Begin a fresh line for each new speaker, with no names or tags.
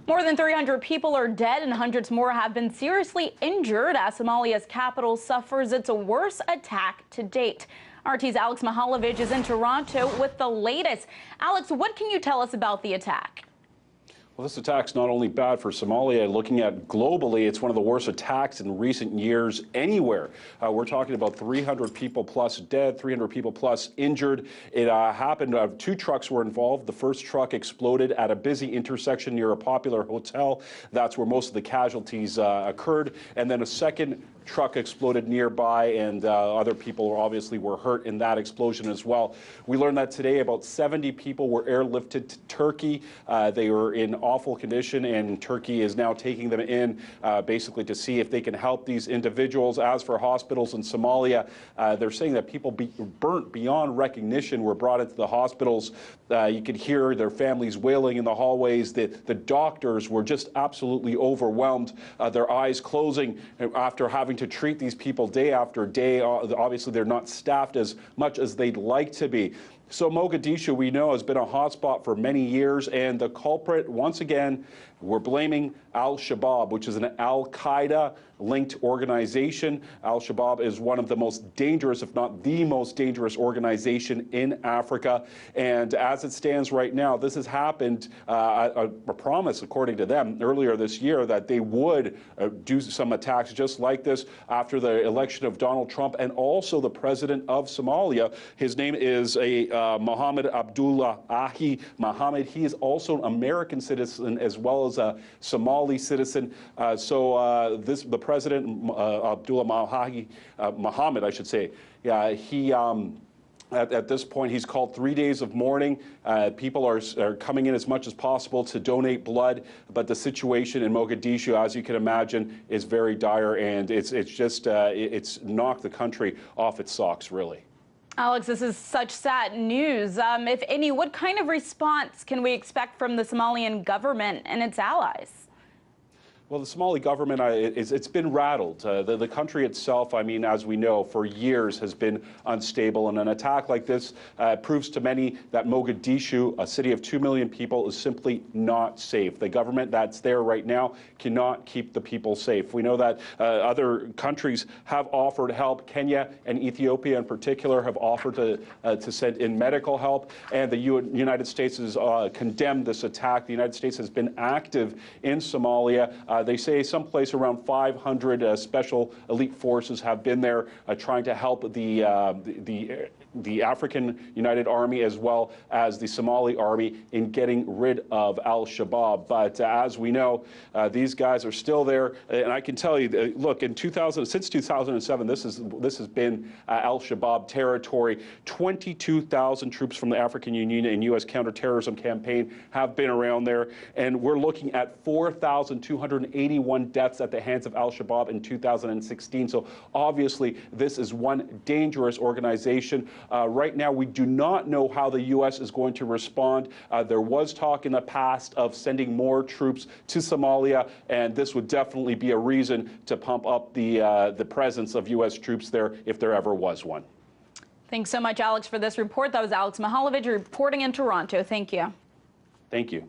More than 300 people are dead and hundreds more have been seriously injured as Somalia's capital suffers its worst attack to date. RT's Alex Mihailovich is in Toronto with the latest. Alex, what can you tell us about the attack?
Well, this attack's not only bad for Somalia. Looking at globally, it's one of the worst attacks in recent years anywhere. We're talking about 300 people plus dead, 300 people plus injured. It happened, two trucks were involved. The first truck exploded at a busy intersection near a popular hotel. That's where most of the casualties occurred. And then a second truck exploded nearby, and other people obviously were hurt in that explosion as well. We learned that today about 70 people were airlifted to Turkey. They were in awful condition, and Turkey is now taking them in basically to see if they can help these individuals. As for hospitals in Somalia, they're saying that people burnt beyond recognition were brought into the hospitals. You could hear their families wailing in the hallways. The doctors were just absolutely overwhelmed, their eyes closing after having to treat these people day after day. Obviously, they're not staffed as much as they'd like to be. So Mogadishu, we know, has been a hotspot for many years, and the culprit, once again, we're blaming Al Shabaab, which is an Al-Qaeda-linked organization. Al Shabaab is one of the most dangerous, if not the most dangerous organization in Africa. And as it stands right now, this has happened, a promise, according to them, earlier this year that they would do some attacks just like this after the election of Donald Trump and also the president of Somalia. His name is Mohammed Abdullah Ahi Mohammed. He is also an American citizen as well as a Somali citizen. The president, Abdullah Mohammed, I should say, he at this point, he's called 3 days of mourning. People are coming in as much as possible to donate blood, but the situation in Mogadishu, as you can imagine, is very dire, and it's knocked the country off its socks, really.
Alex, this is such sad news. If any, what kind of response can we expect from the Somalian government and its allies?
Well, the Somali government, it's been rattled. The country itself, I mean, as we know, for years has been unstable. And an attack like this proves to many that Mogadishu, a city of 2 million people, is simply not safe. The government that's there right now cannot keep the people safe. We know that other countries have offered help. Kenya and Ethiopia in particular have offered to send in medical help. And the United States has condemned this attack. The United States has been active in Somalia. They say someplace around 500 special elite forces have been there trying to help the African United Army as well as the Somali army in getting rid of Al Shabaab. But as we know, these guys are still there. And I can tell you, look, since 2007, this has been Al Shabaab territory. 22,000 troops from the African Union and U.S. counterterrorism campaign have been around there. And we're looking at 4,281 deaths at the hands of Al Shabaab in 2016. So obviously, this is one dangerous organization. Right now, we do not know how the U.S. is going to respond. There was talk in the past of sending more troops to Somalia, and this would definitely be a reason to pump up the presence of U.S. troops there if there ever was one.
Thanks so much, Alex, for this report. That was Alex Mihailovich reporting in Toronto. Thank you.
Thank you.